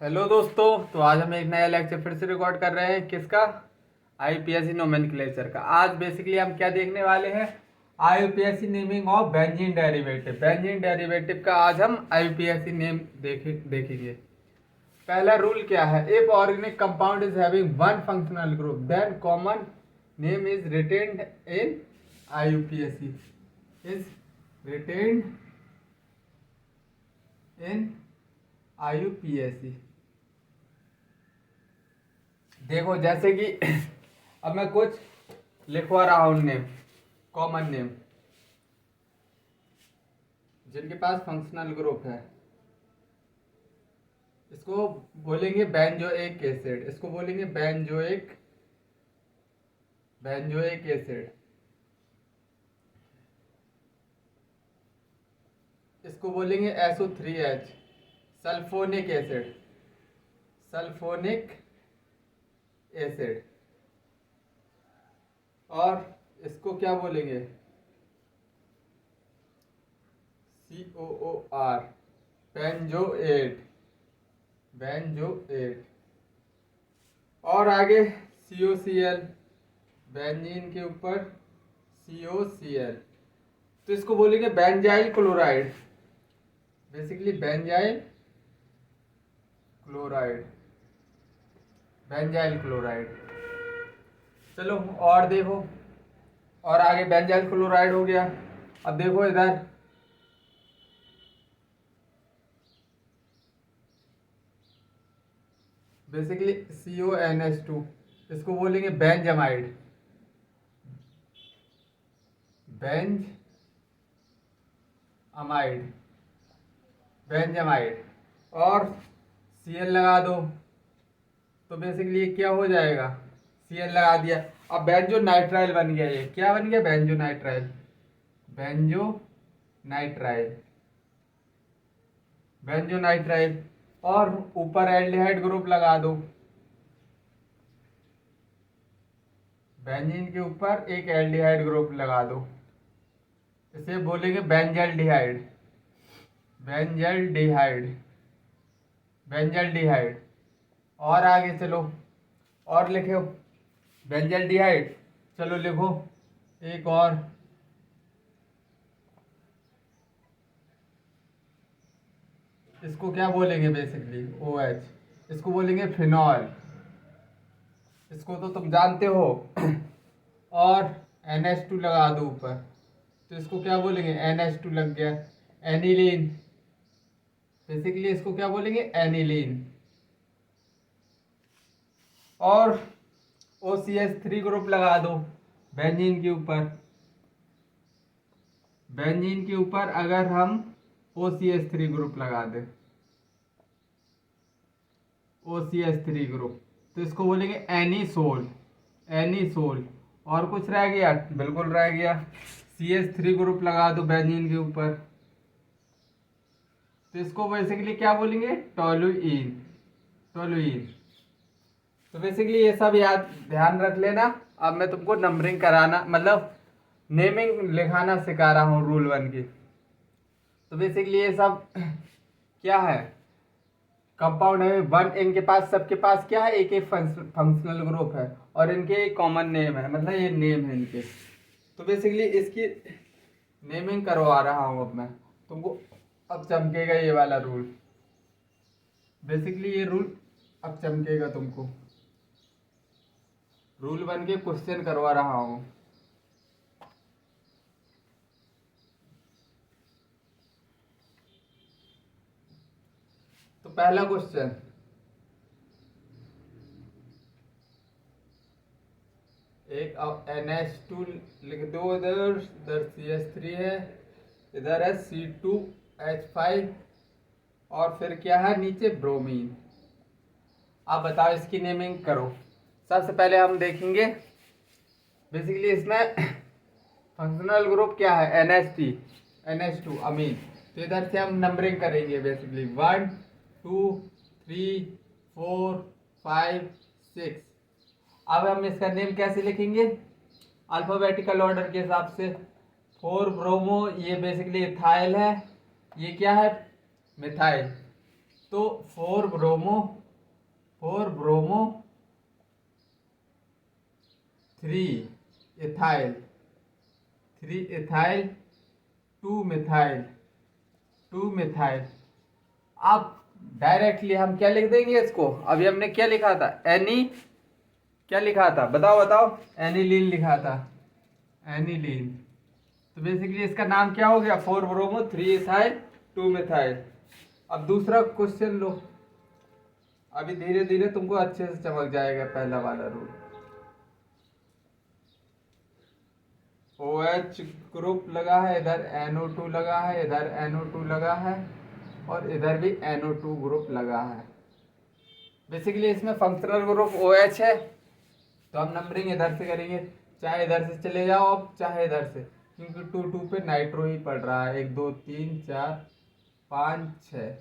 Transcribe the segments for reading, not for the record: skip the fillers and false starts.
Hello दोस्तों। तो आज हम एक नया लेक्चर फिर से रिकॉर्ड कर रहे हैं। किसका? आईयूपीएसी नोमेनक्लेचर का। आज बेसिकली हम क्या देखने वाले हैं? IUPAC naming of benzene derivative. Benzene derivative का आज हम आईयूपीएसी नेम देखेंगे। पहला रूल क्या है? If organic compound is having one functional group then common name is retained in IUPAC is retained in IUPAC. देखो जैसे कि अब मैं कुछ लिखवा रहा हूँ नेम, कॉमन नेम जिनके पास फंक्शनल ग्रुप है। इसको बोलेंगे बेंजोइक एसिड, इसको बोलेंगे बेंजोइक एसिड, इसको बोलेंगे SO3H सल्फोनिक एसिड, एसिड। और इसको क्या बोलेंगे? COOR benzoate. और आगे COCl, बेंजीन के ऊपर COCl, तो इसको बोलेंगे benzyl chloride, basically benzyl chloride. चलो और देखो, और आगे बेंजाइल क्लोराइड हो गया। अब देखो इधर बेसिकली CONH2, इसको बोलेंगे बेंजामाइड, और Cl लगा दो तो बेसिकली ये क्या हो जाएगा? Cl लगा दिया। अब बेंजो नाइट्राइल बन गया। ये क्या बन गया? Benzo nitrile. और ऊपर एल्डिहाइड ग्रुप लगा दो, बेंजीन के ऊपर एक एल्डिहाइड ग्रुप लगा दो, इसे बोलेंगे बेंजल्डिहाइड। और आगे चलो और लिखो बेंजल्डिहाइड। चलो लिखो एक और, इसको क्या बोलेंगे? बेसिकली OH, इसको बोलेंगे फिनॉल, इसको तो तुम जानते हो। और NH2 लगा दो ऊपर तो इसको क्या बोलेंगे? NH2 लग गया। एनिलीन, बेसिकली इसको क्या बोलेंगे? एनिलीन। और OCH3 ग्रुप लगा दो बेंजीन के ऊपर अगर हम OCH3 ग्रुप लगा दें, OCH3 ग्रुप, तो इसको बोलेंगे एनीसोल। और कुछ रह गया? बिल्कुल रह गया। CH3 ग्रुप लगा दो बेंजीन के ऊपर तो इसको बेसिकली क्या बोलेंगे? टोलुइन। तो बेसिकली ये सब याद ध्यान रख लेना। अब मैं तुमको नंबरिंग कराना, मतलब नेमिंग लिखाना सिखा रहा हूँ रूल 1 की। तो बेसिकली ये सब क्या है? कंपाउंड है वन, इनके पास सबके पास क्या है? एक फंक्शनल ग्रुप है और इनके एक कॉमन नेम है, मतलब ये नेम है इनके। तो बेसिकली इसकी नेमिंग करवा रहा हूँ अब मैं तुमको। अब चमकेगा ये वाला रूल, बेसिकली ये रूल अब चमकेगा तुमको। रूल 1 के क्वेश्चन करवा रहा हूँ। तो पहला क्वेश्चन, एक NH2 लिख दो, इधर CH3 है, इधर है C2H5 और फिर क्या है नीचे? ब्रोमीन। आप बताओ इसकी नेमिंग करो। सबसे पहले हम देखेंगे बेसिकली इसमें फंक्शनल ग्रुप क्या है? NH2 अमीन। तो इधर से हम नंबरिंग करेंगे बेसिकली 1 2 3 4 5 6। अब हम इसका नेम कैसे लिखेंगे? अल्फाबेटिकल ऑर्डर के हिसाब से। 4 ब्रोमो, ये बेसिकली इथाइल है, ये क्या है? मिथाइल। तो 4 ब्रोमो 3 इथाइल 3 इथाइल 2 मिथाइल। अब डायरेक्टली हम क्या लिख देंगे इसको, अभी हमने क्या लिखा था, क्या लिखा था, बताओ बताओ, एनिलीन लिखा था, एनिलीन। तो बेसिकली इसका नाम क्या हो गया, 4 ब्रोमो 3 इथाइल 2 मिथाइल। अब दूसरा क्वेश्चन लो, अभी धीरे धीरे तुमको अच्छे से चमक जाएगा पहला वाला रूल। OH ग्रुप लगा है, इधर NO2 लगा है, इधर NO2 लगा है, और इधर भी NO2 ग्रुप लगा है। बेसिकली इसमें फंक्शनल ग्रुप OH है, तो हम नंबरिंग इधर से करेंगे, चाहे इधर से चले जाओ अब, चाहे इधर से, क्योंकि 2 पे नाइट्रो ही पड़ रहा है। 1 2 3 4 5 6।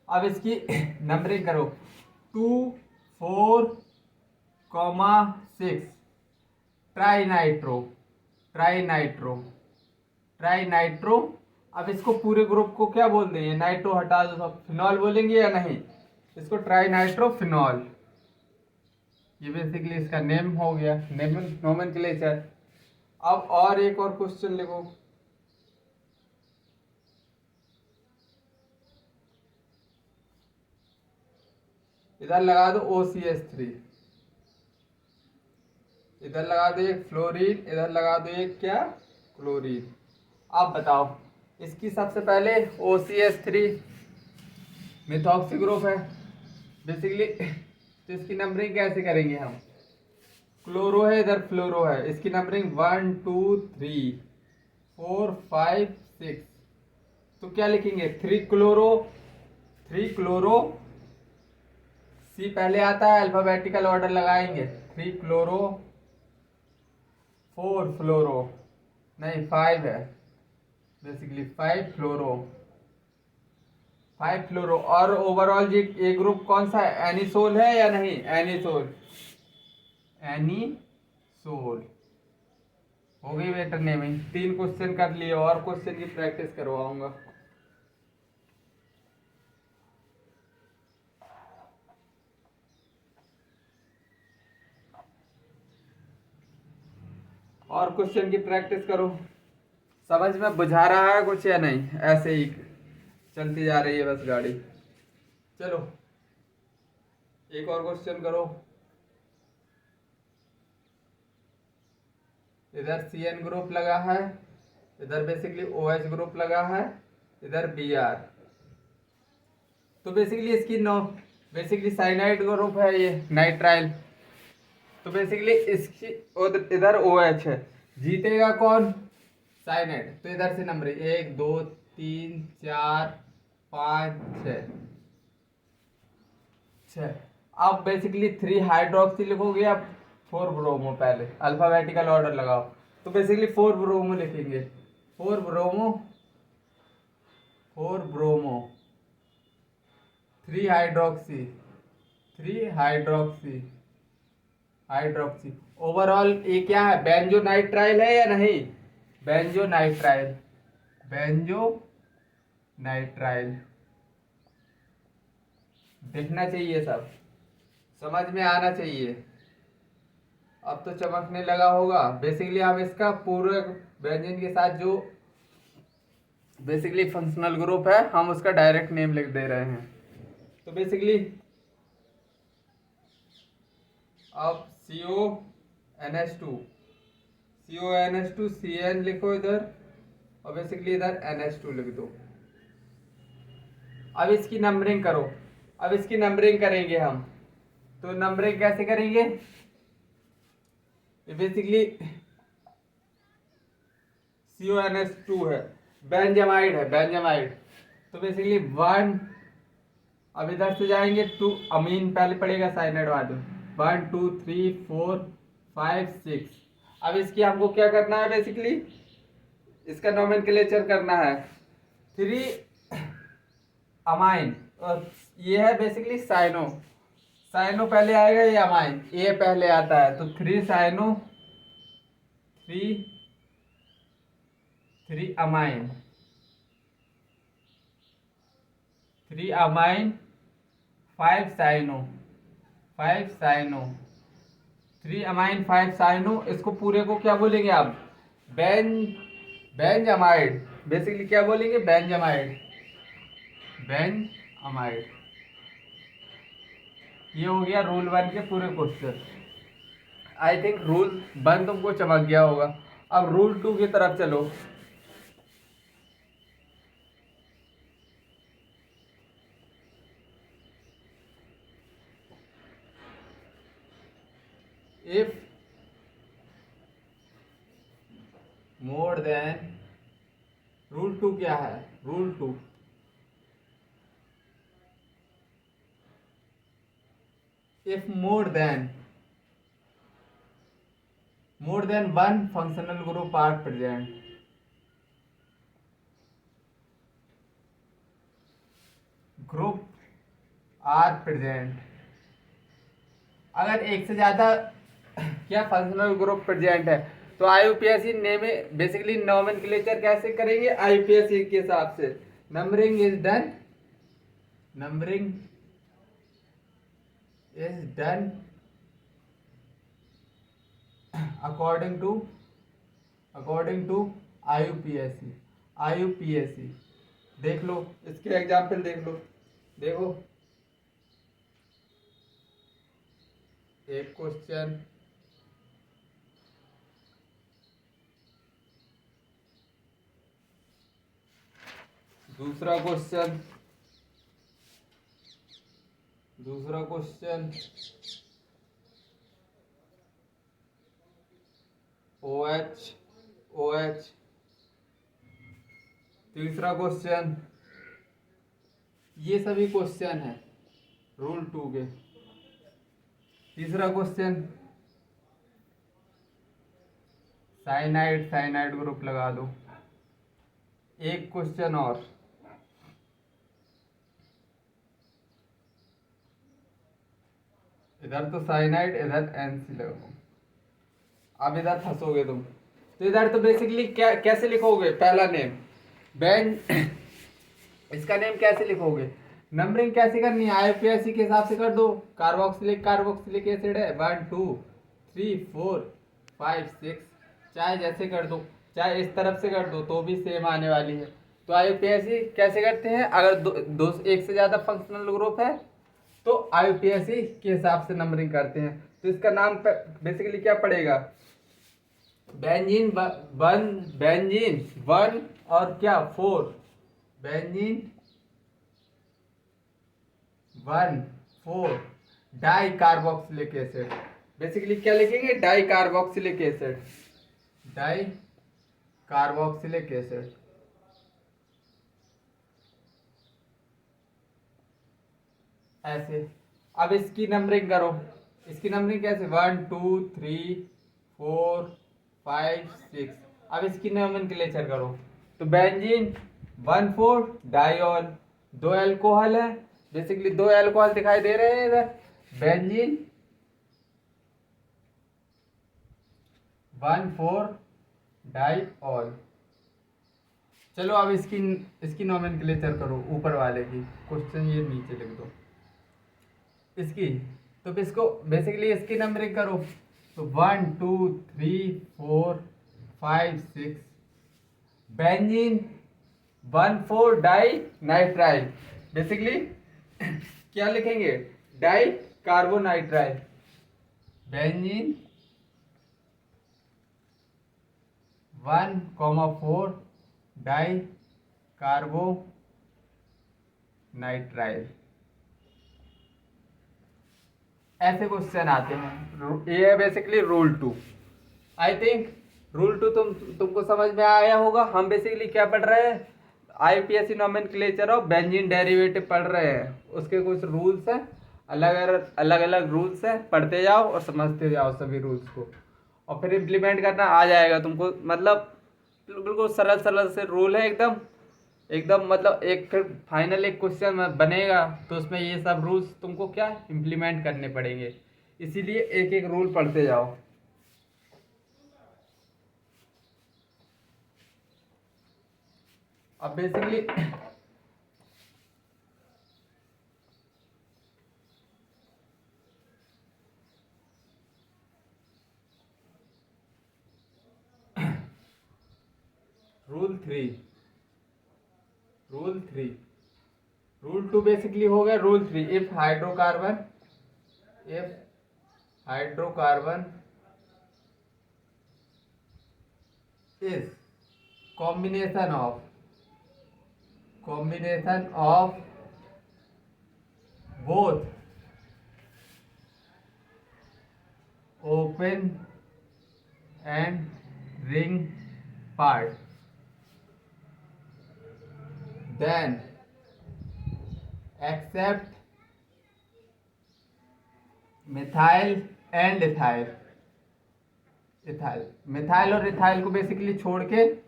अब इसकी नंबरिंग करो, 2 4 6 ट्राई नाइट्रो। अब इसको पूरे ग्रुप को क्या बोल देंगे, नाइट्रो हटा दो सब, फिनॉल बोलेंगे या नहीं, इसको ट्राई नाइट्रो फिनॉल। ये बेसिकली इसका नेम हो गया, नोमेनक्लेचर। अब और एक और क्वेश्चन लिखो, इधर लगा दो OCH3, इधर लगा दो एक फ्लोरीन, इधर लगा दो एक क्या, क्लोरीन। अब बताओ, इसकी सबसे पहले OCH3 मिथॉक्सी ग्रुप है बेसिकली, तो इसकी नंबरिंग कैसे करेंगे हम, क्लोरो है, इधर फ्लोरो है, इसकी नंबरिंग 1 2 3 4 5 6। तो क्या लिखेंगे, 3 क्लोरो सी पहले आता है, अल्फाबेटिकल ऑर्डर लगाएंगे, 3 क्लोरो 4 फ्लोरो, नहीं 5 है बेसिकली, 5 फ्लोरो। और ओवरऑल ये ग्रुप कौन सा है, एनिसोल है या नहीं, एनिसोल हो गई बेटर नेमिंग। 3 क्वेश्चन कर लिए, और क्वेश्चन की प्रैक्टिस करवाऊंगा। और क्वेश्चन की प्रैक्टिस करो, समझ में बुझा रहा है कुछ या नहीं, ऐसे ही चलती जा रही है बस गाड़ी। चलो एक और क्वेश्चन करो, इधर CN ग्रुप लगा है, इधर बेसिकली OH ग्रुप लगा है, इधर Br। तो बेसिकली इसकी बेसिकली साइनाइड ग्रुप है ये, नाइट्राइल। तो बेसिकली इसकी इधर OH है, जीतेगा कौन, साइनाइड। तो इधर से नंबर 1 2 3 4 5 6। अब बेसिकली 3 हाइड्रोक्सी लिखोगे, अब 4 ब्रोमो, पहले अल्फाबेटिकल ऑर्डर लगाओ। तो बेसिकली 4 ब्रोमो लिखेंगे, 4 ब्रोमो 3 हाइड्रोक्सी। ओवरऑल ये क्या है, बेंजोनाइट्राइल है या नहीं, बेंजोनाइट्राइल देखना चाहिए, सब समझ में आना चाहिए। अब तो चमकने लगा होगा। बेसिकली हम इसका पूरे बेंजीन के साथ जो बेसिकली फंक्शनल ग्रुप है, हम उसका डायरेक्ट नेम लिख दे रहे हैं। तो बेसिकली अब CONH2 CN लिखो इधर, और बेसिकली इधर NH2 लिख दो। अब इसकी नंबरिंग करो, अब इसकी नंबरिंग करेंगे हम। तो नंबरिंग कैसे करेंगे, बेसिकली CONH2 है, बेंजामाइड है, तो बेसिकली 1, अब इधर से जाएंगे 2, अमीन पहले पड़ेगा साइनाइड वाले, 1 2 3 4 5 6। अब इसकी हमको क्या करना है, बेसिकली इसका नोमेनक्लेचर करना है, 3 अमाइन, और ये है बेसिकली साइनो पहले आएगा, ये अमाइन ये पहले आता है, तो 3 cyano 3 amine. 3 amine 5 cyano 3 amine 5 cyano, इसको पूरे को क्या बोलेंगे आप? Ben benzamide. बेसिकली क्या बोलेंगे? बेंजामाइड। ये हो गया रूल 1 के पूरे क्वेश्चन। आई थिंक रूल 1 तुमको चमक गया होगा। अब रूल 2 की तरफ चलो। इफ मोर देन, रूल 2 क्या है? Rule 2, if more than one functional group are present, अगर एक से ज्यादा क्या फंक्शनल ग्रुप प्रेजेंट है तो आईयूपीएसी नेम बेसिकली नोमेनक्लेचर कैसे करेंगे? आईयूपीएसी के हिसाब से numbering is done according to IUPAC. देख लो इसके एग्जाम्पल, देखो एक क्वेश्चन, दूसरा क्वेश्चन, OH, तीसरा क्वेश्चन। ये सभी क्वेश्चन है रूल 2 के। तीसरा क्वेश्चन साइनाइड ग्रुप लगा दो। एक क्वेश्चन और, इधर तो साइनाइड, इधर एनसी लगाओ। अब इधर फंसोगे तुम। तो इधर तो बेसिकली क्या कैसे लिखोगे? पहला नेम बेन इसका नेम कैसे लिखोगे? नंबरिंग कैसे करनी है? आईयूपीएसी के हिसाब से कर दो। कार्बोक्सिलिक एसिड है 1 2 3 4 5 6, चाहे जैसे कर दो, चाहे इस तरफ से कर दो तो भी सेम आने वाली है। तो आईयूपीएसी कैसे करते हैं? अगर दो एक से ज्यादा फंक्शनल ग्रुप है तो आईयूपीएसी के हिसाब से नंबरिंग करते हैं। तो इसका नाम बेसिकली क्या पड़ेगा? बेंजीन 1 और क्या 4, benzene 1 4 di carboxylic acid. Basically क्या लिखेंगे? Di carboxylic acid. ऐसे। अब इसकी नंबरिंग करो। इसकी नंबरिंग कैसे? 1 2 3 4 5 6। अब इसकी नोमेनक्लेचर करो। तो बेंजीन 1 4 डाइऑल, 2 अल्कोहल है। बेसिकली 2 अल्कोहल दिखाई दे रहे हैं इधर। Benzene 1 4 diol. चलो अब इसकी नोमेनक्लेचर करो। ऊपर वाले की क्वेश्चन ये नीचे लिख दो इसकी। तो इसको बेसिकली इसकी नंबरिंग करो। तो 1 2 3 4 5 6, बेंजीन 1 4 डाई नाइट्राइल। बेसिकली क्या लिखेंगे? Di carbonitrile. Benzene 1 4 di carbonitrile. ऐसे क्वेश्चन आते हैं। ये है basically rule 2। I think rule 2 तुमको समझ में आया होगा। हम बेसिकली क्या पढ़ रहे हैं? IUPAC nomenclature of benzene derivative पढ़ रहे हैं। उसके कुछ रूल्स हैं, अलग अलग रूल्स हैं। पढ़ते जाओ और समझते जाओ सभी रूल्स को, और फिर इम्प्लीमेंट करना आ जाएगा तुमको। मतलब बिल्कुल सरल से रूल है एकदम मतलब एक फिर फाइनल एक क्वेश्चन बनेगा तो उसमें ये सब रूल्स तुमको क्या इम्प्लीमेंट करने पड़ेंगे। इसीलिए एक एक रूल पढ़ते जाओ। अब बेसिकली रूल 2 बेसिकली हो गया rule 3। If hydrocarbon is combination of both open and ring part, then accept methyl and ethyl. Methyl और इथाइल को बेसिकली छोड़ के,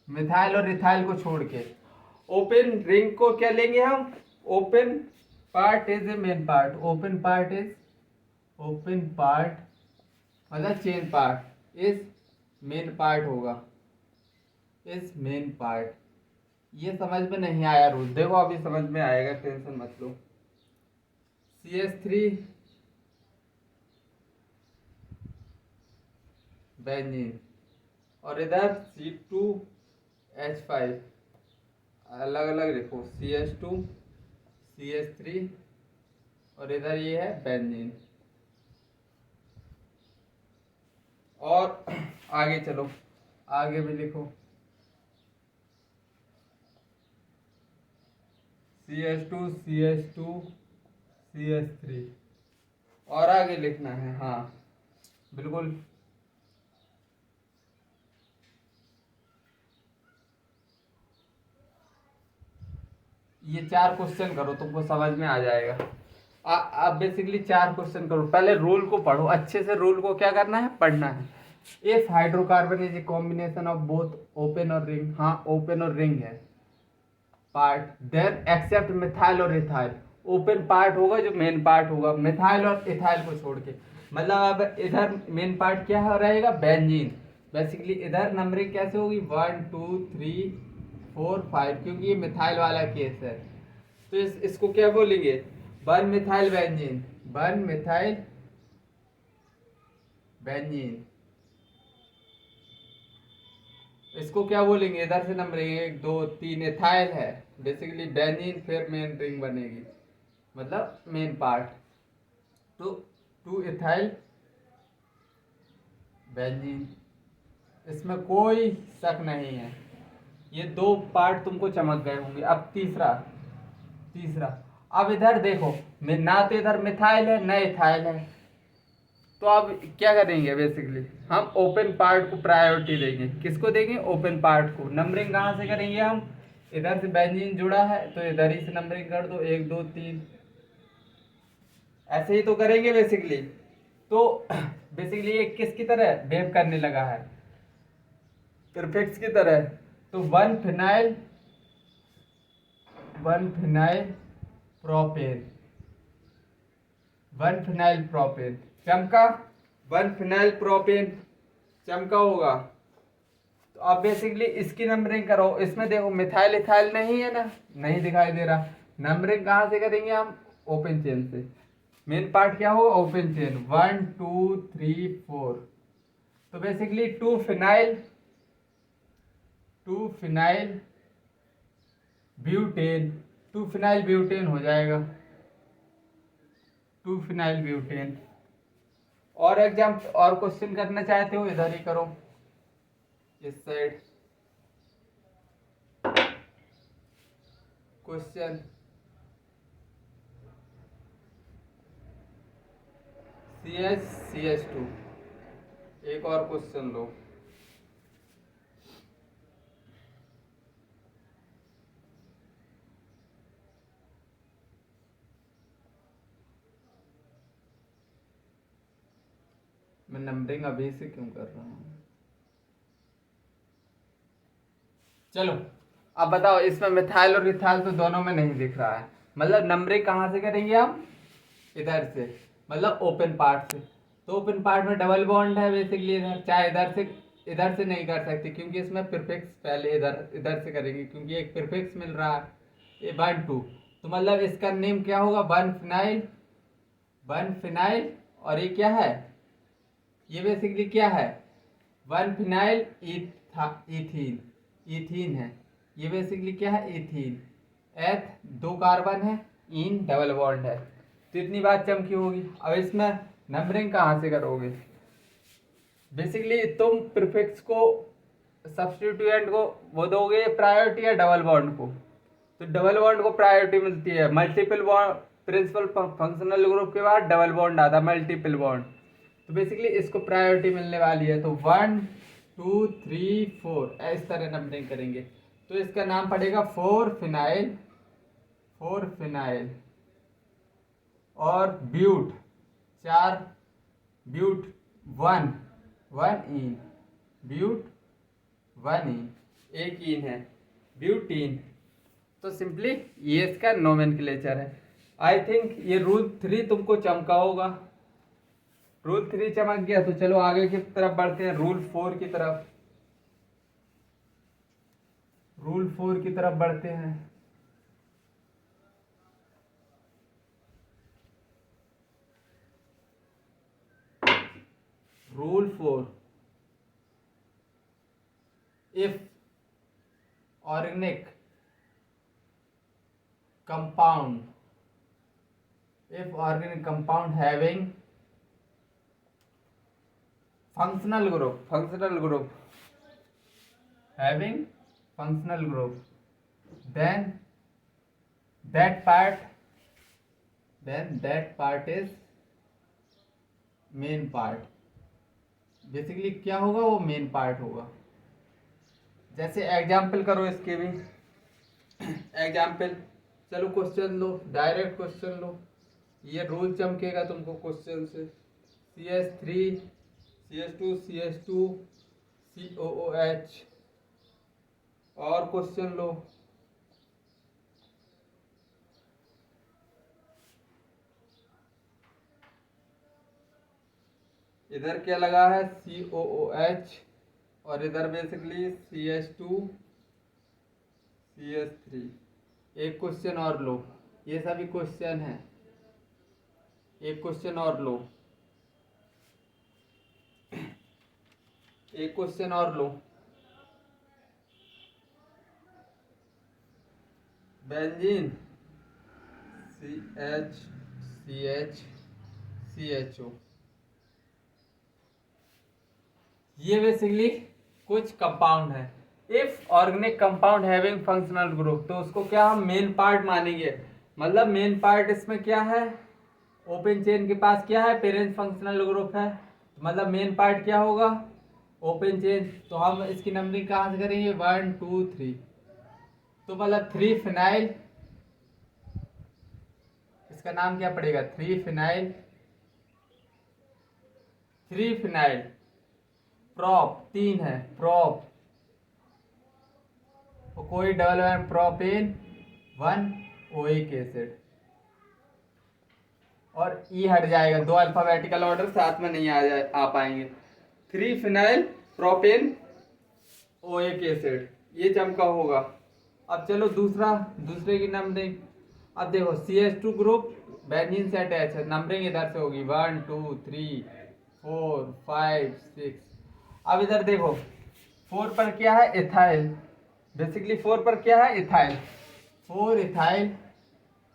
मिथाइल और इथाइल को छोड़ के ओपन रिंग को क्या लेंगे हम? Open part is a main part. Open part मतलब chain part is main part होगा, इज मेन पार्ट। ये समझ में नहीं आया रूल, देखो अभी समझ में आएगा, टेंशन मत लो। CH3 बेंजीन और इधर C2H5, अलग अलग लिखो, CH2 CH3 और इधर ये है बेंजीन। और आगे चलो, आगे भी लिखो, CH2 CH2 CH3 और आगे लिखना है। हाँ बिल्कुल, ये 4 क्वेश्चन करो, तुमको समझ में आ जाएगा। आप बेसिकली 4 क्वेश्चन करो, पहले रूल को पढ़ो अच्छे से। रूल को क्या करना है? पढ़ना है। If hydrocarbon is a combination of both open और रिंग, हाँ ओपन और रिंग है पार्ट, देन एक्सेप्ट मिथाइल और इथाइल। ओपन पार्ट होगा जो मेन पार्ट होगा, मिथाइल और इथाइल को छोड़ के। मतलब अब इधर मेन पार्ट क्या रहेगा? बेंजीन। बेसिकली इधर नंबरिंग कैसे होगी? 1 2 3 4 5, क्योंकि ये मिथाइल वाला केस है। तो इसको क्या बोलेंगे? 1 मिथाइल बेंजीन, 1 मिथाइल बेंजीन। इसको क्या बोलेंगे? इधर से नंबरिंग 1 2 3 इथाइल है, बेसिकली बेंजीन, फिर मेन रिंग बनेगी, मतलब मेन पार्ट। तो 2 इथाइल बेंजीन, इसमें कोई शक नहीं है। ये 2 पार्ट तुमको चमक गए होंगे। अब तीसरा अब इधर देखो, ना तो इधर मिथाइल है ना इथाइल है, तो अब क्या करेंगे? बेसिकली हम ओपन पार्ट को प्रायोरिटी देंगे। किसको देंगे? ओपन पार्ट को। नंबरिंग कहाँ से करेंगे हम? इधर से बेंजीन जुड़ा है तो इधर ही से नंबरिंग कर दो, 1 2 3, ऐसे ही तो करेंगे बेसिकली। तो बेसिकली ये किसकी तरह बिहेव करने लगा है? प्रीफिक्स की तरह। तो 1 फिनाइल प्रोपेन चमका, 1 फिनाइल प्रोपेन चमका होगा। तो अब बेसिकली इसकी नंबरिंग करो। इसमें देखो मिथाइल इथाइल नहीं है ना, नहीं दिखाई दे रहा। नंबरिंग कहाँ से करेंगे हम? ओपन चेन से। मेन पार्ट क्या होगा? Open chain, 1 2 3 4। तो बेसिकली 2 फिनाइल ब्यूटेन हो जाएगा, 2 फिनाइल ब्यूटेन। और एग्जाम और क्वेश्चन करना चाहते हो इधर ही करो, इस साइड। क्वेश्चन CH2, एक और क्वेश्चन लो। मैं नंबरिंग अभी से क्यों कर रहा हूँ? चलो अब बताओ, इसमें मिथाइल और इथाइल तो दोनों में नहीं दिख रहा है, मतलब नंबरिंग कहाँ से करेंगे हम? इधर से, मतलब ओपन पार्ट से। तो ओपन पार्ट में डबल बॉन्ड है बेसिकली इधर, चाहे इधर से नहीं कर सकते क्योंकि इसमें प्रीफिक्स पहले इधर से करेंगे, क्योंकि एक प्रीफिक्स मिल रहा है, ये 1 2। तो मतलब इसका नेम क्या होगा? 1 फिनाइल और ये क्या है? ये बेसिकली क्या है? 1 फिनाइल इथीन, इथीन है। ये बेसिकली क्या है, इथीन। एथ 2 कार्बन है, इन डबल बॉन्ड है। तो इतनी बात चमकी होगी। अब इसमें नंबरिंग कहाँ से करोगे? बेसिकली तुम प्रीफिक्स को, सब्स्टिट्यूएंट को वो दोगे प्रायोरिटी या डबल बॉन्ड को? तो डबल बॉन्ड को प्रायोरिटी मिलती है। Multiple bond, principal functional group के बाद डबल बॉन्ड आता है, मल्टीपल बॉन्ड। तो बेसिकली इसको प्रायोरिटी मिलने वाली है। तो 1 2 3 4 इस तरह नंबरिंग करेंगे। तो इसका नाम पड़ेगा 4 फिनाइल, 4 फिनाइल। और ब्यूट 4, ब्यूट 1 1 इन, ब्यूट 1 इन, एक इन है, ब्यूटीन। तो सिंपली ये इसका नोमेनक्लेचर है। आई थिंक ये रूल 3 तुमको चमका होगा। रूल 3 चमक गया तो चलो आगे की तरफ बढ़ते हैं, रूल 4 की तरफ। रूल 4 की तरफ बढ़ते हैं। Rule 4, if organic compound, if organic compound having functional group, having functional group, then that part is main part। Basically क्या होगा, वो मेन पार्ट होगा। जैसे एग्जाम्पल करो इसके भी। एग्जाम्पल, चलो क्वेश्चन लो, डायरेक्ट क्वेश्चन लो। ये रूल चमकेगा तुमको क्वेश्चन से। CH3 CH2 CH2 COOH। और क्वेश्चन लो। इधर क्या लगा है, COOH। और इधर बेसिकली CH2 CH3। एक क्वेश्चन और लो, ये सभी क्वेश्चन है। एक क्वेश्चन और लो, एक क्वेश्चन और लो। Benzene CH CH CHO। ये बेसिकली कुछ कंपाउंड है। If organic compound having functional group, तो उसको क्या हम मेन पार्ट मानेंगे। मतलब मेन पार्ट इसमें क्या है, ओपन चेन के पास क्या है, पेरेंट फंक्शनल ग्रुप है। मतलब मेन पार्ट क्या होगा, ओपन चेन। तो हम इसकी नंबरिंग कहाँ से करेंगे, 1 2 3। तो मतलब 3 फिनाइल, इसका नाम क्या पड़ेगा, 3 फिनाइल। 3 फिनाइल प्रॉप 3 है, प्रॉप। और कोई double bond, propane 1 oic acid. और ई हट जाएगा, 2 अल्फाबेटिकल ऑर्डर साथ में नहीं आ पाएंगे। 3 फिनाइल प्रोपेन ओइक एसिड, ये चमका होगा। अब चलो दूसरे की नंबरिंग। अब देखो CH2 ग्रुप बेंजीन से अटैच है, नंबरिंग इधर से होगी 1 2 3 4 5 6। अब इधर देखो 4 पर क्या है, इथाइल। बेसिकली 4 पर क्या है, इथाइल। 4 इथाइल।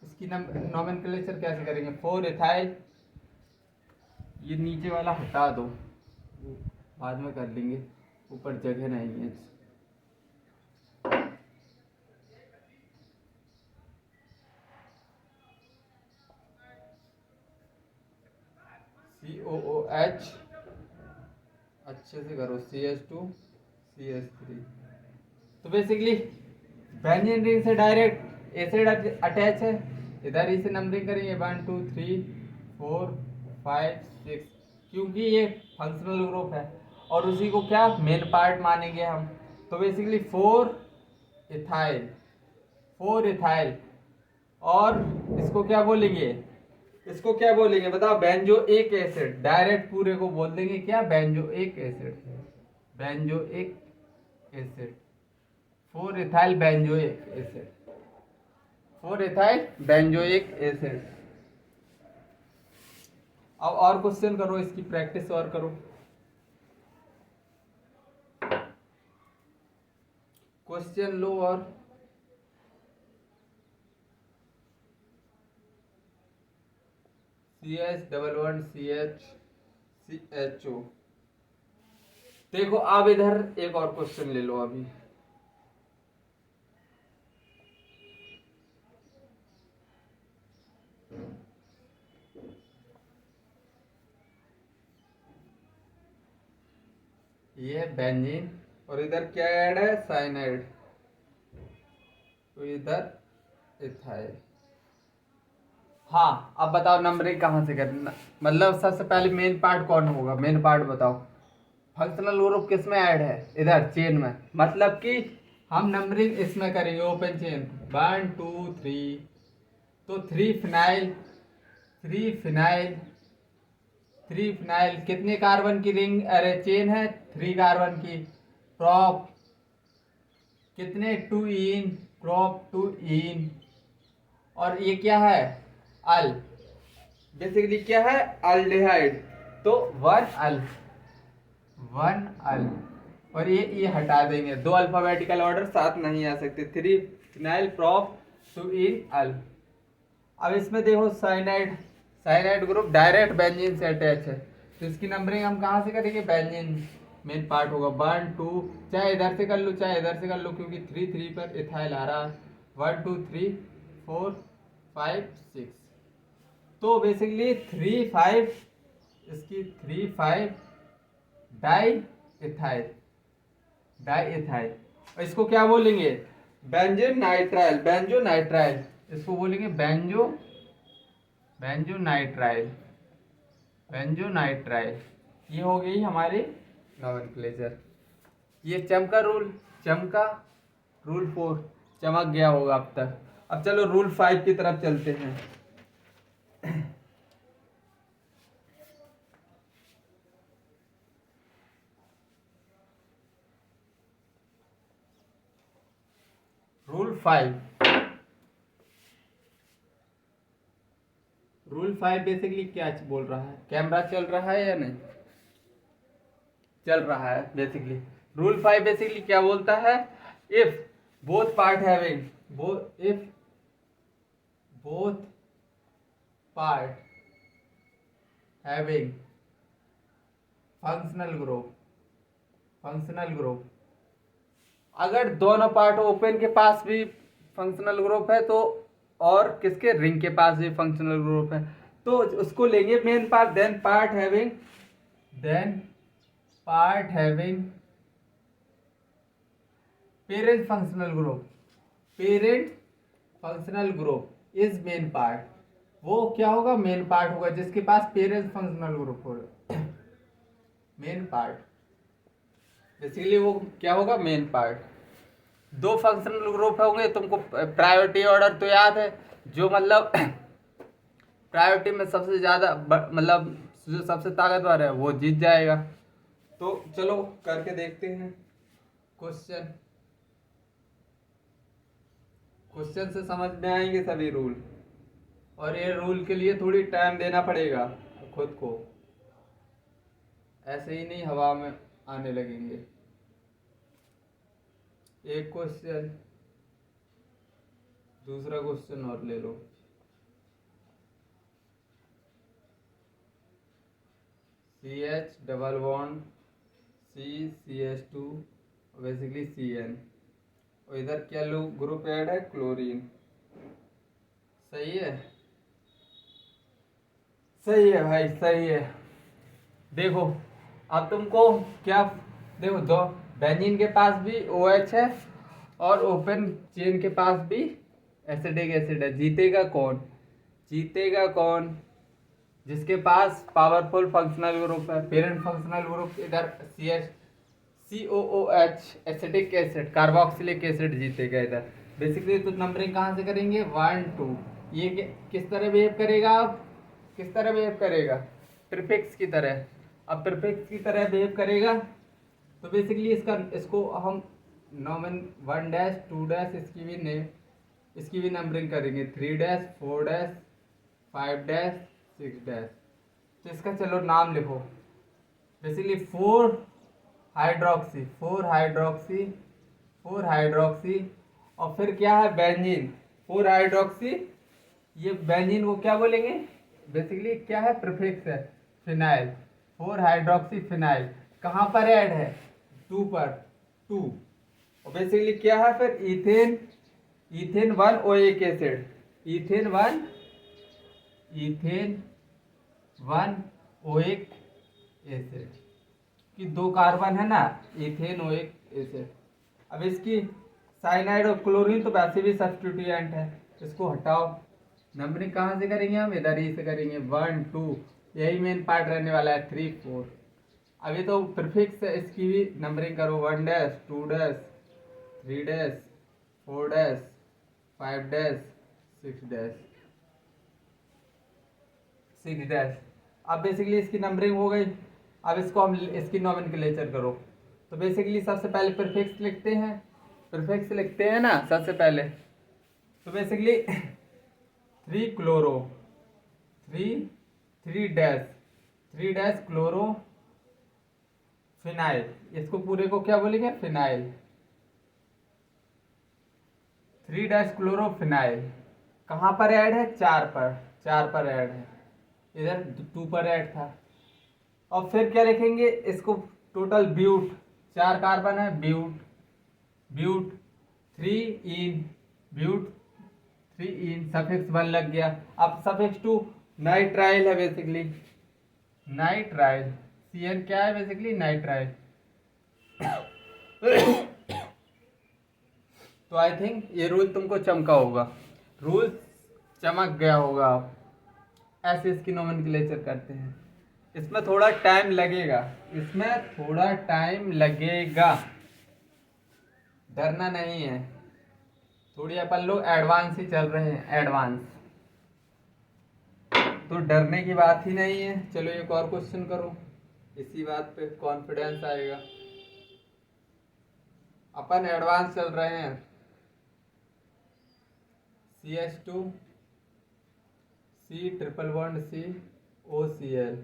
इसकी नोमेनक्लेचर कैसे करेंगे, 4 इथाइल। ये नीचे वाला हटा दो, बाद में कर लेंगे, ऊपर जगह नहीं है। COOH, अच्छे से करो, CH2 CH3। तो बेसिकली बेंजीन रिंग से डायरेक्ट एसिड अटैच है, इधर ही से नंबरिंग करेंगे 1 2 3 4 5 6, क्योंकि ये फंक्शनल ग्रुप है और उसी को क्या मेन पार्ट मानेंगे हम। तो बेसिकली 4 इथाइल, 4 इथाइल। और इसको क्या बोलेंगे, इसको क्या बोलेंगे बताओ, बेंजोइक एसिड। डायरेक्ट पूरे को बोल देंगे क्या, benzoic acid, benzoic acid. 4 ethyl benzoic acid, 4 ethyl benzoic acid. अब और क्वेश्चन करो, इसकी प्रैक्टिस और करो। क्वेश्चन लो और CH11CH देखो अब इधर एक और क्वेश्चन ले लो अभी। ये बेंजीन और इधर क्या ऐड है, साइनाइड, तो इधर इथाइल। हाँ अब बताओ नंबरिंग कहाँ से करना, मतलब सबसे पहले मेन पार्ट कौन होगा, मेन पार्ट बताओ। फंक्शनल ग्रुप किस में ऐड है, इधर चेन में, मतलब कि हम नंबरिंग इसमें करेंगे ओपन चेन 1 2 3, तो 3 फिनाइल, 3 फिनाइल, 3 फिनाइल कितने कार्बन की रिंग अरे चेन है, 3 कार्बन की। प्रॉप कितने, 2 इन, प्रॉप 2 इन। और ये क्या है, अल, बेसिकली क्या है, अल्डिहाइड, तो 1 अल, 1 अल। और ये हटा देंगे, दो अल्फाबेटिकल ऑर्डर साथ नहीं आ सकते, 3 फिनाइल प्रॉप 2 इन अल। अब इसमें देखो cyanide, cyanide group direct benzene से अटैच है, तो इसकी नंबरिंग हम कहाँ से करेंगे, बेंजीन मेन पार्ट होगा 1 2, चाहे इधर से कर लो चाहे इधर से कर लो, क्योंकि 3 पर इथाइल आ रहा है, 1 2 3 4 5 6, तो बेसिकली 3 5, इसकी 3 5 डाई इथाइल, डाई इथाइल। और इसको क्या बोलेंगे, बेंजो नाइट्राइल, बेंजो नाइट्राइल, इसको बोलेंगे benzo, benzo nitrile, benzo nitrile. ये हो गई हमारी नोमेनक्लेचर। ये चमका रूल, चमका रूल 4 चमक गया होगा अब तक। अब चलो रूल 5 की तरफ चलते हैं। रूल 5, रूल 5 बेसिकली क्या बोल रहा है, कैमरा चल रहा है या नहीं, चल रहा है। बेसिकली रूल 5 बेसिकली क्या बोलता है, if both part having, if both part having functional group, functional group, अगर दोनों पार्ट ओपन के पास भी फंक्शनल ग्रुप है तो, और किसके, रिंग के पास भी फंक्शनल ग्रुप है, तो उसको लेंगे main part, then part having, then part having parent functional group, parent functional group is main part, वो क्या होगा, मेन पार्ट होगा जिसके पास पेरेंट फंक्शनल ग्रुप होगा। मेन पार्ट बेसिकली वो क्या होगा, मेन पार्ट। दो फंक्शनल ग्रुप होंगे, तुमको प्रायोरिटी ऑर्डर तो याद है, जो मतलब प्रायोरिटी में सबसे ज्यादा मतलब जो सबसे ताकतवर है वो जीत जाएगा। तो चलो करके देखते हैं क्वेश्चन, क्वेश्चन से समझ में आएंगे सभी रूल, और ये रूल के लिए थोड़ी टाइम देना पड़ेगा खुद को, ऐसे ही नहीं हवा में आने लगेंगे। एक क्वेश्चन, दूसरा क्वेश्चन और ले लो। CH double bond CH2 basically CN, और इधर क्या लो ग्रुप ऐड है, क्लोरीन। सही है, सही है भाई, सही है। देखो अब तुमको क्या, देखो दो बेंजीन के पास भी OH है और ओपन चेन के पास भी एसिडिक एसिड है, जीतेगा कौन, जीतेगा कौन, जिसके पास पावरफुल फंक्शनल ग्रुप है, पेरेंट फंक्शनल ग्रुप इधर COOH acetic acid, carboxylic acid जीतेगा इधर। बेसिकली तो नंबरिंग कहाँ से करेंगे, 1 2, ये किस तरह बिहेव करेगा, अब किस तरह बिहेव करेगा, प्रीफिक्स की तरह। अब प्रीफिक्स की तरह बिहेव करेगा तो बेसिकली इसको हम नॉमन 1 डैश 2 डैश इसकी भी नेम, इसकी भी नंबरिंग करेंगे, 3 डैश 4 डैश 5 डैश 6 डैश। तो इसका चलो नाम लिखो, basically 4 hydroxy, 4 hydroxy four hydroxy, और फिर क्या है बेंजीन, फोर हाइड्रोक्सी। ये बेंजीन को क्या बोलेंगे, बेसिकली क्या है, प्रीफिक्स है, फिनाइल, फोर हाइड्रोक्सी फिनाइल। कहाँ पर ऐड है, टू पर, टू। और बेसिकली क्या है फिर, ethane, ethane one oic acid, ethane one, ethane one oic acid की दो कार्बन है ना, इथेन ओइक एसिड। अब इसकी साइनाइड और क्लोरीन तो वैसे भी सब्स्टिट्यूएंट है, इसको हटाओ। नंबरिंग कहाँ से करेंगे हम, इधर ही से करेंगे, 1 2, यही मेन पार्ट रहने वाला है, 3 4। अभी तो प्रीफिक्स है, इसकी भी नंबरिंग करो, 1 dash 2 dash 3 dash 4 dash 5 dash 6 dash 6 dash. अब बेसिकली इसकी नंबरिंग हो गई। अब इसको हम इसकी नोमेनक्लेचर करो। तो बेसिकली सबसे पहले प्रीफिक्स लिखते हैं, प्रीफिक्स लिखते हैं ना सबसे पहले। तो basically 3 chloro, 3 dash, 3 dash chloro phenyl, इसको पूरे को क्या बोलेंगे, फिनाइल, 3 डैश क्लोरो फिनाइल। कहाँ पर ऐड है, 4 पर, 4 पर ऐड है, इधर 2 पर ऐड था। और फिर क्या लिखेंगे इसको, टोटल ब्यूट, 4 कार्बन है, ब्यूट, ब्यूट 3 इन, ब्यूट 3 इन, सफिक्स 1 लग गया। अब सफिक्स 2 नाइट्राइल है, बेसिकली नाइट्राइल, CN क्या है, बेसिकली नाइट्राइल। तो आई थिंक ये रूल तुमको चमका होगा, रूल चमक गया होगा। ऐसे इसकी नोमेनक्लेचर करते हैं। इसमें थोड़ा टाइम लगेगा, इसमें थोड़ा टाइम लगेगा, डरना नहीं है। थोड़ी अपन लोग एडवांस ही चल रहे हैं, एडवांस, तो डरने की बात ही नहीं है। चलो एक और क्वेश्चन करो, इसी बात पे कॉन्फिडेंस आएगा। अपन एडवांस चल रहे हैं। CH2 C triple bond C OCl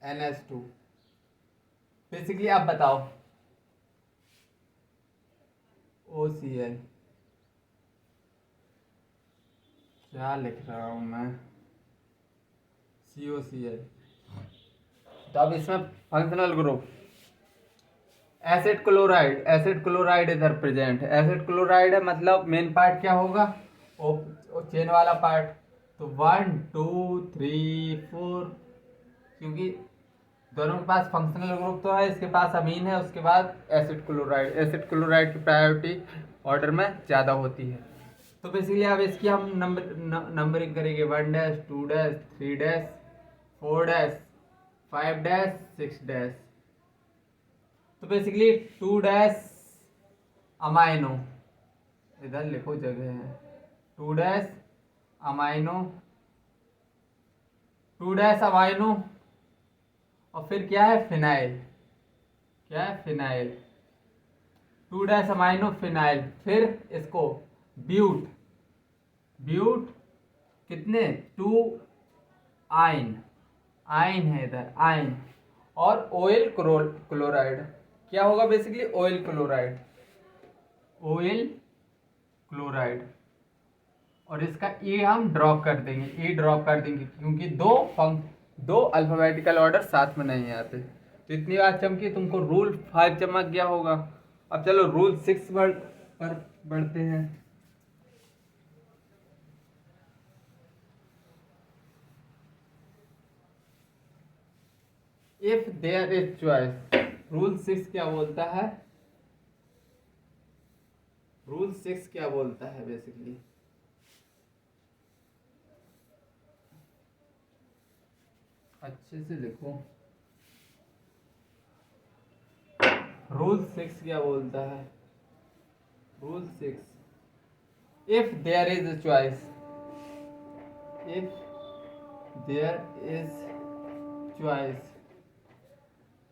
NH2। Basically आप बताओ, OCl क्या लिख रहा हूं मैं, COCl। तो अब इसमें functional group acid chloride, acid chloride इधर प्रेजेंट है, एसिड क्लोराइड है, मतलब मेन पार्ट क्या होगा, ओ चेन वाला पार्ट। तो 1 2 3 4, क्योंकि दोनों के पास फंक्शनल ग्रुप तो है, इसके पास अमीन है, उसके बाद एसिड क्लोराइड, एसिड क्लोराइड की प्रायोरिटी ऑर्डर में ज़्यादा होती है। तो बेसिकली अब इसकी हम नंबरिंग करेंगे, 1 dash 2 dash 3 dash 4 dash 5 dash 6 dash. तो बेसिकली 2 डैश अमाइनो, इधर लिखो जगह है, 2 डैश अमाइनो, 2 डैश अमाइनो, और फिर क्या है, फिनाइल, क्या है, फिनाइल, 2 डैश अमाइनो फिनाइल। फिर इसको ब्यूट, ब्यूट कितने, 2 आइन, आइन है इधर, आइन, और ऑयल क्लोराइड, क्या होगा basically, oil chloride, oil chloride. और इसका ई हम ड्रॉप कर देंगे, ई ड्रॉप कर देंगे, क्योंकि दो अल्फाबेटिकल ऑर्डर साथ में नहीं आते। तो इतनी बात चमकी, तुमको रूल 5 चमक गया होगा। अब चलो रूल 6 पर बढ़ते हैं। If there is choice, rule 6 क्या बोलता है, रूल 6 क्या बोलता है बेसिकली, अच्छे से लिखो, रूल 6 क्या बोलता है, rule 6, if there is a choice, if there is choice,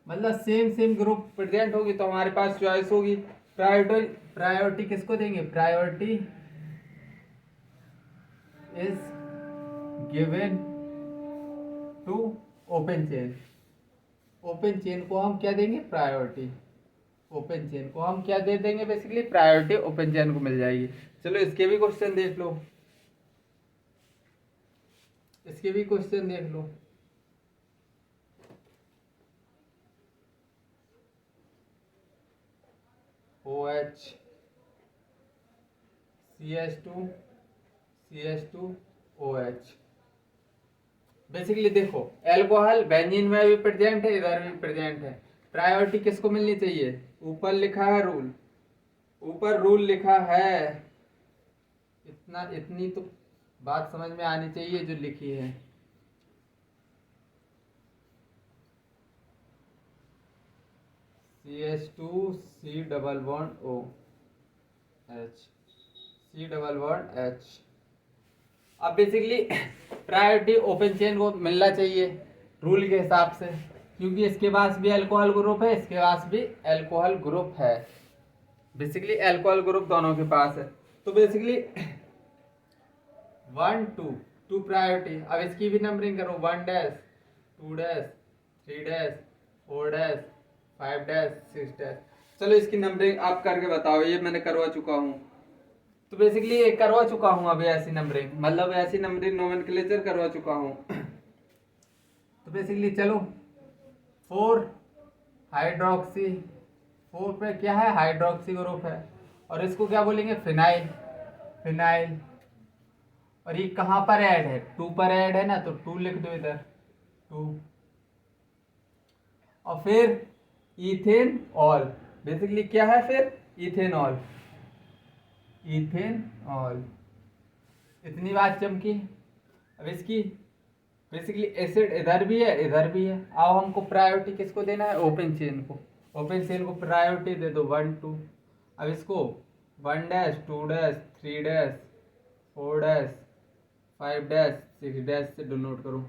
मतलब सेम ग्रुप प्रेजेंट होगी तो हमारे पास चॉइस होगी। प्रायोरिटी किसको देंगे, priority is given to open chain, open chain को हम क्या देंगे, प्रायोरिटी। ओपन चेन को हम क्या दे देंगे, बेसिकली प्रायोरिटी ओपन चेन को मिल जाएगी। चलो इसके भी क्वेश्चन देख लो, इसके भी क्वेश्चन देख लो। OH CH2 CH2 OH। Basically देखो एल्कोहल बेंजीन में भी प्रेजेंट है, इधर भी प्रेजेंट है। प्रायोरिटी किसको मिलनी चाहिए? ऊपर लिखा है रूल, ऊपर रूल लिखा है, इतनी तो बात समझ में आनी चाहिए जो लिखी है। CH2 C double bond O H C double bond H। अब बेसिकली प्रायोरिटी ओपन चेन को मिलना चाहिए रूल के हिसाब से, क्योंकि इसके पास भी अल्कोहल ग्रुप है, इसके पास भी अल्कोहल ग्रुप है। बेसिकली अल्कोहल ग्रुप दोनों के पास है, तो बेसिकली 1 2 2 प्रायोरिटी। अब इसकी भी नंबरिंग करो, 1 dash 2 dash 3 dash 4 dash 5 dash 6 dash. चलो इसकी नंबरिंग आप करके बताओ, ये मैंने करवा चुका हूँ। तो बेसिकली ये करवा चुका हूँ अभी ऐसी नंबरिंग, मतलब ऐसी नंबरिंग नोमेनक्लेचर करवा चुका हूँ। तो बेसिकली चलो 4 हाइड्रोक्सी, 4 पे क्या है, हाइड्रोक्सी ग्रुप है, और इसको क्या बोलेंगे, फिनाइल। फिनाइल, और ये कहाँ पर ऐड है, 2 पर ऐड है ना, तो 2 लिख दो इधर 2। और फिर इथेन ऑल, बेसिकली क्या है फिर, इथेनॉल। इथेनॉल, इतनी बात चमकी। अब इसकी बेसिकली एसिड इधर भी है, इधर भी है। अब हमको प्रायोरिटी किसको देना है, ओपन चेन को। ओपन चेन को प्रायोरिटी दे दो 1 2। अब इसको 1 dash 2 dash 3 dash 4 dash 5 dash 6 dash से डिनोट करो।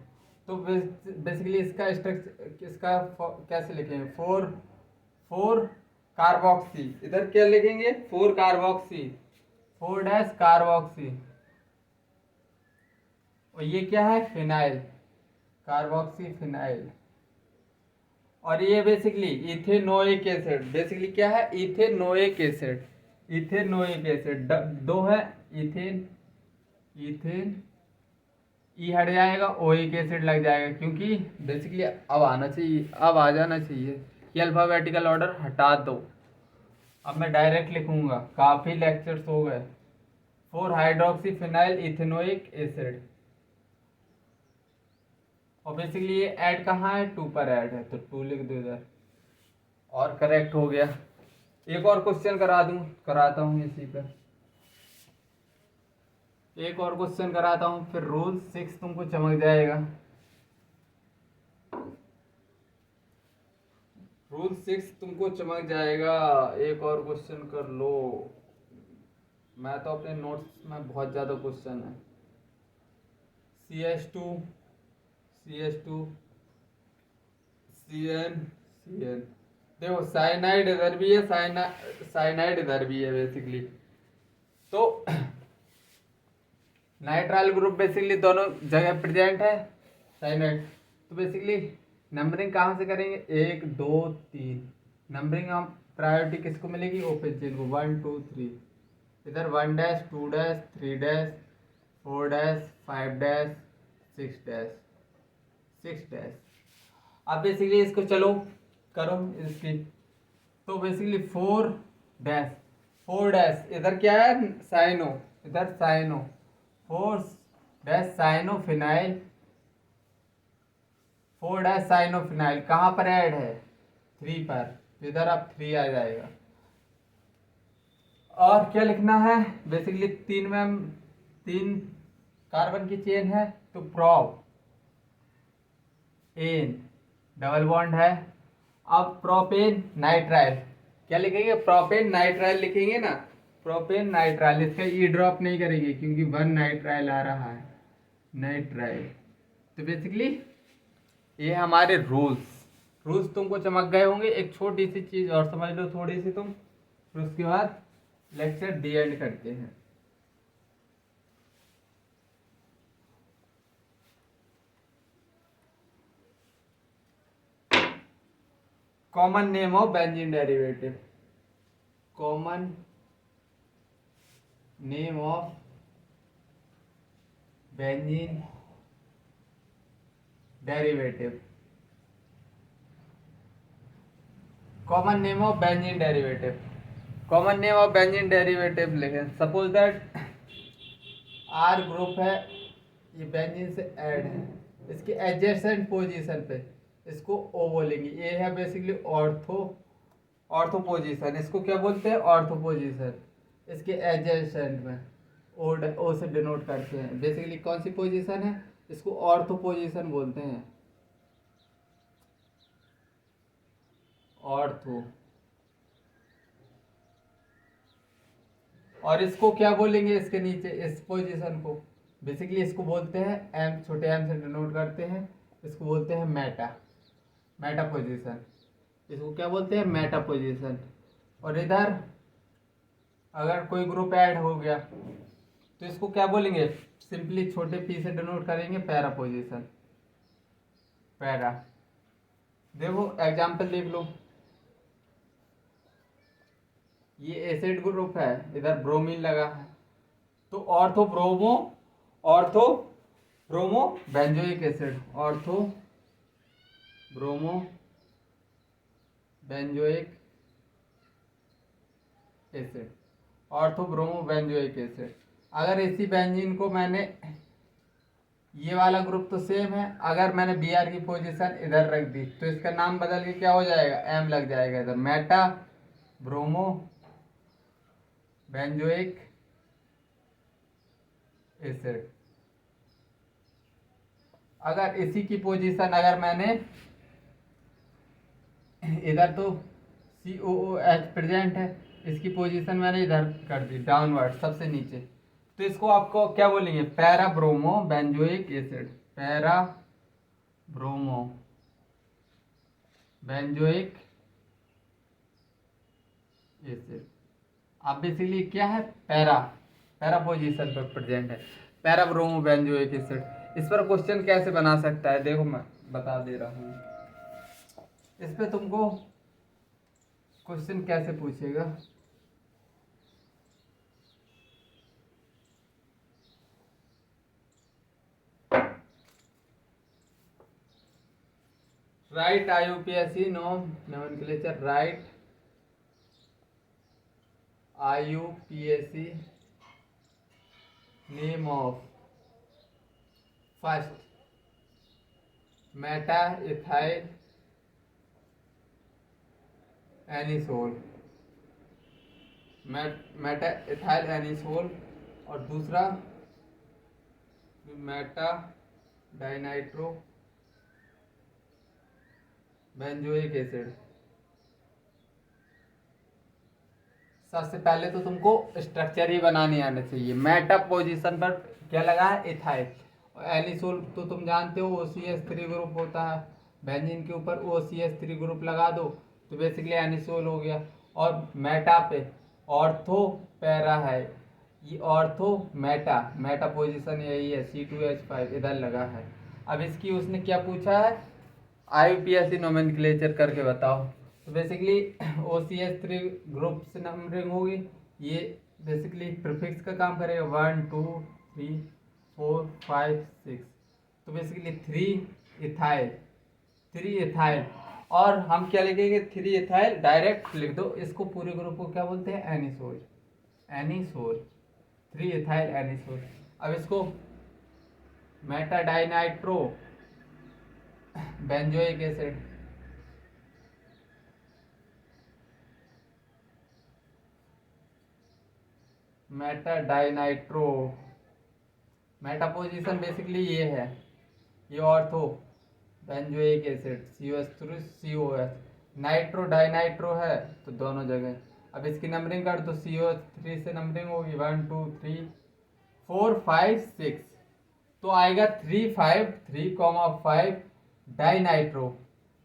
तो बेसिकली इसका स्ट्रक्चर, इसका कैसे लिखेंगे, 4 कार्बोक्सी, इधर क्या लिखेंगे, 4 कार्बोक्सी, 4 डैश कार्बोक्सी, और ये क्या है, फिनाइल, कार्बोक्सी फिनाइल। और ये बेसिकली इथेनोइक एसिड, बेसिकली क्या है, इथेनोइक एसिड। इथेनोइक एसिड दो है, इथेन, इथेन, ई हट जाएगा, ओइक एसिड लग जाएगा, क्योंकि बेसिकली अब आना चाहिए, अब आ जाना चाहिए। ये अल्फाबेटिकल ऑर्डर हटा दो, अब मैं डायरेक्ट लिखूंगा, काफी लेक्चर्स हो गए। 4 हाइड्रोक्सी फिनाइल इथेनोइक एसिड, और बेसिकली ये ऐड कहाँ है, 2 पर ऐड है, तो 2 लिख दो इधर, और करेक्ट हो गया। एक और क्वेश्चन कराता हूँ इसी पर, एक और क्वेश्चन कराता हूँ, फिर रूल 6 तुमको चमक जाएगा। रूल 6 तुमको चमक जाएगा। एक और क्वेश्चन कर लो, मैं तो अपने नोट्स में बहुत ज़्यादा क्वेश्चन है। CH2 CH2 CN, देखो साइनाइड इधर भी है, साइनाइड इधर भी है बेसिकली। तो नाइट्राइल ग्रुप बेसिकली दोनों जगह प्रेजेंट है, साइनाइड। तो बेसिकली नंबरिंग कहाँ से करेंगे, 1 2 3। नंबरिंग हम प्रायोरिटी किसको मिलेगी, ओपन चेन को, 1 2 3। इधर 1 dash 2 dash 3 dash 4 dash 5 dash 6 dash 6 dash. अब बेसिकली इसको चलो करो इसकी। तो बेसिकली 4 डैश इधर क्या है, साइनो, इधर cyano, 4 dash cyano phenyl, 4 dash cyano phenyl कहाँ पर ऐड है, 3 पर, इधर अब 3 आ जाएगा। और क्या लिखना है, बेसिकली 3 कार्बन की चेन है, तो प्रोप एन डबल बॉन्ड है। अब प्रोपेन नाइट्राइल, क्या लिखेंगे, प्रोपेन नाइट्राइल लिखेंगे ना, प्रोपेन नाइट्राइल। इसका ई ड्रॉप नहीं करेंगे क्योंकि 1 नाइट्राइल आ रहा है, नाइट्राइल। तो बेसिकली ये हमारे रूल्स तुमको चमक गए होंगे। एक छोटी सी चीज और समझ लो थोड़ी सी तुम, फिर उसके बाद लेक्चर दी एंड करते हैं। Common name of benzene derivative, common name of benzene derivative, common name of benzene derivative, common name of benzene derivative लिखें। सपोज दैट आर ग्रुप है, ये बेंजीन से ऐड है, इसके एडजेसेंट पोजीशन पे इसको ओ बोलेंगे। ये है बेसिकली ऑर्थो पोजीशन, इसको क्या बोलते हैं? Ortho position. इसके एडजेसेंट में ओ से डिनोट करते हैं। बेसिकली कौन सी पोजीशन है? इसको ऑर्थो पोजीशन बोलते हैं, ऑर्थो। और इसको क्या बोलेंगे? इसके नीचे इस पोजीशन को बेसिकली इसको बोलते हैं एम, छोटे एम से डिनोट करते हैं, इसको बोलते हैं मेटा पोजीशन। इसको क्या बोलते हैं? Meta position. और इधर अगर कोई ग्रुप ऐड हो गया तो इसको क्या बोलेंगे? सिंपली छोटे पी से डिनोट करेंगे, पैरा पोजीशन, पैरा। देखो एग्जाम्पल देख लो, ये एसिड ग्रुप है, इधर ब्रोमीन लगा है, तो ortho bromo benzoic acid, ortho bromo benzoic acid, ortho bromo benzoic acid. अगर इसी बेंजीन को मैंने, ये वाला ग्रुप तो सेम है, अगर मैंने Br की पोजीशन इधर रख दी तो इसका नाम बदल के क्या हो जाएगा? एम लग जाएगा इधर, मेटा ब्रोमो बेंजोइक एसिड। अगर इसी की पोजीशन अगर मैंने इधर, तो COOH प्रेजेंट है, इसकी पोजीशन मैंने इधर कर दी डाउनवर्ड, सबसे नीचे, तो इसको आपको क्या बोलेंगे? Para bromo benzoic acid, para bromo benzoic acid. अब बेसिकली क्या है? पैरा पोजीशन पर प्रेजेंट है, पैरा ब्रोमो बेंजोइक एसिड। इस पर क्वेश्चन कैसे बना सकता है? देखो मैं बता दे रहा हूँ। इस पे तुमको क्वेश्चन कैसे पूछेगा? Right IUPAC nomenclature, right IUPAC name of first Meta ethyl anisole, Meta ethyl anisole, और दूसरा मेटा डाइनाइट्रो बेंजोइक एसिड। सबसे पहले तो तुमको स्ट्रक्चर ही बनाने आने चाहिए। मेटा पोजीशन पर क्या लगा है? इथाइल। और एनिसोल तो तुम जानते हो OCH3 ग्रुप होता है, बेंजीन के ऊपर OCH3 ग्रुप लगा दो तो बेसिकली एनिसोल हो गया। और मेटा पे ऑर्थो पैरा है, ये ऑर्थो मेटा पोजीशन यही है, C2H5 इधर लगा है। अब इसकी उसने क्या पूछा है? IUPAC नोमेनक्लेचर करके बताओ। तो बेसिकली OCH3 ग्रुप से नंबरिंग होगी, ये बेसिकली प्रीफिक्स का काम करेगा, 1 2 3 4 5 6, तो बेसिकली 3 इथाइल। और हम क्या लिखेंगे? 3 इथाइल डायरेक्ट लिख दो, इसको पूरे ग्रुप को क्या बोलते हैं? Anisole, 3 ethyl anisole. अब इसको Meta dinitro benzoic acid, Meta dinitro, Meta position basically ये है, ये ortho benzoic acid, COH3 COH, nitro dinitro है तो दोनों जगह। अब इसकी नंबरिंग कर तो CO3 से नंबरिंग होगी 1 2 3 4 5 6, तो आएगा 3 5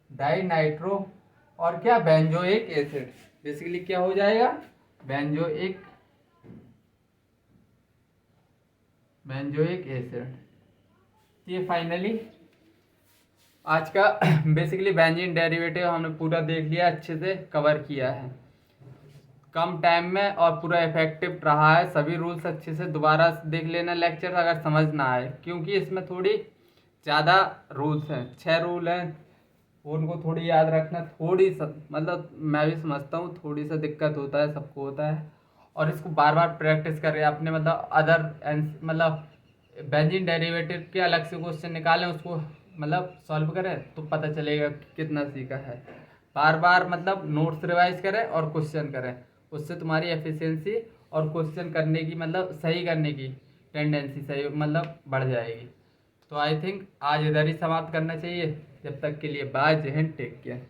डाइनाइट्रो और क्या? Benzoic acid. बेसिकली क्या हो जाएगा? Benzoic acid. ये फाइनली आज का बेसिकली बेंजीन डेरिवेटिव हमने पूरा देख लिया, अच्छे से कवर किया है। कम टाइम में और पूरा इफेक्टिव रहा है। सभी रूल्स अच्छे से दोबारा देख लेना लेक्चर अगर समझ ना आए, क्योंकि इसमें थोड़ी ज़्यादा रूल्स हैं, 6 रूल हैं, उनको थोड़ी याद रखना। थोड़ी सा मतलब मैं भी समझता हूँ थोड़ी सा दिक्कत होता है, सबको होता है, और इसको बार बार प्रैक्टिस करें अपने मतलब अदर मतलब बेंजीन डेरिवेटिव के अलग से क्वेश्चन निकालें, उसको मतलब सॉल्व करें तो पता चलेगा कि कितना सीखा है। बार बार मतलब नोट्स रिवाइज करें और क्वेश्चन करें, उससे तुम्हारी एफिशिएंसी और क्वेश्चन करने की मतलब सही करने की टेंडेंसी सही मतलब बढ़ जाएगी। तो आई थिंक आज इधर ही समाप्त करना चाहिए। जब तक के लिए बाय, जय हिंद, टेक केयर।